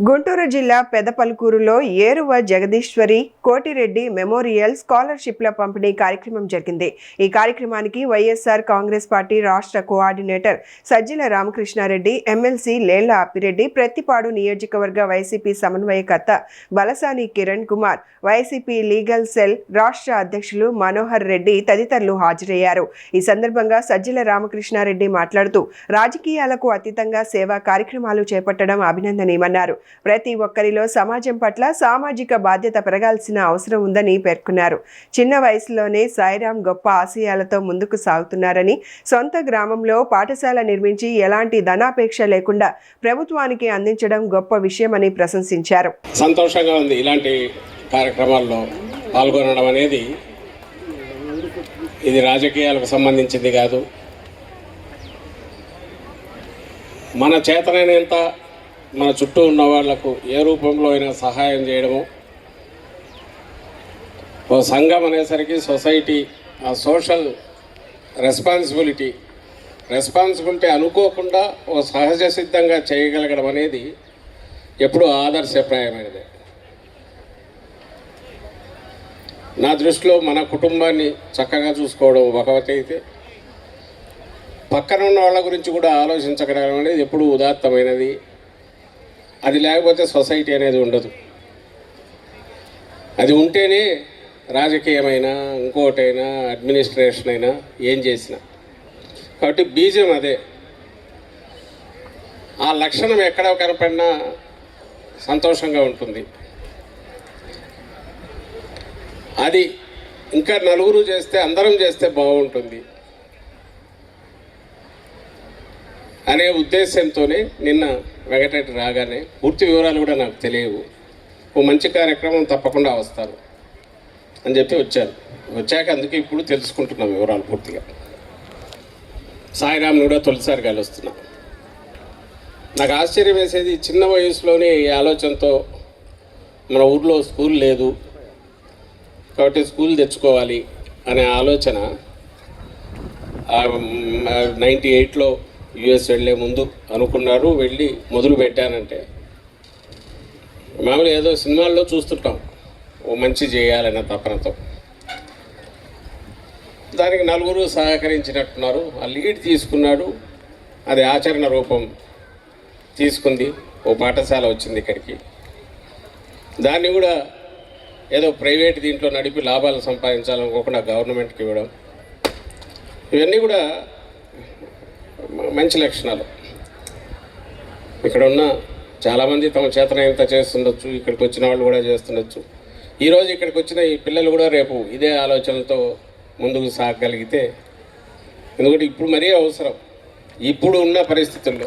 గుంటూరు జిల్లా పెదపల్కూరులో ఏరువ జగదీశ్వరి కోటిరెడ్డి మెమోరియల్ స్కాలర్షిప్ల పంపిణీ కార్యక్రమం జరిగింది. ఈ కార్యక్రమానికి వైఎస్ఆర్ కాంగ్రెస్ పార్టీ రాష్ట్ర కోఆర్డినేటర్ సజ్జల రామకృష్ణారెడ్డి, ఎమ్మెల్సీ లేళ్ల అప్పిరెడ్డి, ప్రత్తిపాడు నియోజకవర్గ వైసీపీ సమన్వయకర్త Balasani Kiran Kumar, YCP legal cell రాష్ట్ర అధ్యక్షులు మనోహర్ రెడ్డి తదితరులు హాజరయ్యారు. ఈ సందర్భంగా సజ్జల రామకృష్ణారెడ్డి మాట్లాడుతూ రాజకీయాలకు అతీతంగా సేవా కార్యక్రమాలు చేపట్టడం అభినందనీయమన్నారు. ప్రతి ఒక్కరిలో సమాజం పట్ల సామాజిక బాధ్యత పెరగాల్సిన అవసరం ఉందని పేర్కొన్నారు. చిన్న వయసులోనే సాయిరాం గొప్ప ఆశయాలతో ముందుకు సాగుతున్నారని, సొంత గ్రామంలో పాఠశాల నిర్మించి ఎలాంటి ధనాపేక్ష లేకుండా ప్రభుత్వానికి అందించడం గొప్ప విషయమని ప్రశంసించారు. సంతోషంగా ఉంది. ఇలాంటి కార్యక్రమాల్లో పాల్గొనడం అనేది ఇది రాజకీయాలకు సంబంధించింది కాదు. మన చేతనైనంత మన చుట్టూ ఉన్న వాళ్లకు ఏ రూపంలో అయినా సహాయం చేయడము. ఓ సంఘం అనేసరికి సొసైటీ ఆ సోషల్ రెస్పాన్సిబిలిటీ అనుకోకుండా ఓ సహజ సిద్ధంగా చేయగలగడం అనేది ఎప్పుడూ ఆదర్శప్రాయమైనది. నా దృష్టిలో మన కుటుంబాన్ని చక్కగా చూసుకోవడం ఒకటి అయితే, పక్కన ఉన్న వాళ్ళ గురించి కూడా ఆలోచించగలగడం అనేది ఎప్పుడూ ఉదాత్తమైనది. అది లేకపోతే సొసైటీ అనేది ఉండదు. అది ఉంటేనే రాజకీయమైనా ఇంకోటైనా అడ్మినిస్ట్రేషన్ అయినా ఏం చేసినా. కాబట్టి బీజం అదే. ఆ లక్షణం ఎక్కడ కనపడినా సంతోషంగా ఉంటుంది. అది ఇంకా నలుగురు చేస్తే, అందరం చేస్తే బాగుంటుంది అనే ఉద్దేశంతోనే నిన్న వెంకటరెడ్డి రాగానే, పూర్తి వివరాలు కూడా నాకు తెలియవు, ఓ మంచి కార్యక్రమం తప్పకుండా వస్తారు అని చెప్పి వచ్చాక అందుకే ఇప్పుడు తెలుసుకుంటున్నాం వివరాలు పూర్తిగా. సాయిరామ్ని కూడా తొలిసారి కలుస్తున్నాం. నాకు ఆశ్చర్యం వేసేది, చిన్న వయసులోనే ఈ ఆలోచనతో మన ఊర్లో స్కూల్ లేదు కాబట్టి స్కూల్ తెచ్చుకోవాలి అనే ఆలోచన 98లో యుఎస్ వెళ్ళే ముందు అనుకున్నారు. వెళ్ళి మొదలు పెట్టానంటే, మామూలు ఏదో సినిమాల్లో చూస్తుంటాం ఓ మంచి చేయాలన్న తపనతో. దానికి నలుగురు సహకరించినట్టున్నారు. ఆ లీడ్ తీసుకున్నాడు, అది ఆచరణ రూపం తీసుకుంది. ఓ పాఠశాల వచ్చింది ఇక్కడికి. దాన్ని కూడా ఏదో ప్రైవేట్ దీంట్లో నడిపి లాభాలు సంపాదించాలనుకోకుండా గవర్నమెంట్కి ఇవ్వడం, ఇవన్నీ కూడా మంచి లక్షణాలు. ఇక్కడ ఉన్న చాలామంది తమ చేతనైనంత చేస్తుండొచ్చు, ఇక్కడికి వచ్చిన వాళ్ళు కూడా చేస్తుండొచ్చు. ఈరోజు ఇక్కడికి వచ్చిన ఈ పిల్లలు కూడా రేపు ఇదే ఆలోచనలతో ముందుకు సాగగలిగితే, ఎందుకంటే ఇప్పుడు మరీ అవసరం ఇప్పుడు ఉన్న పరిస్థితుల్లో.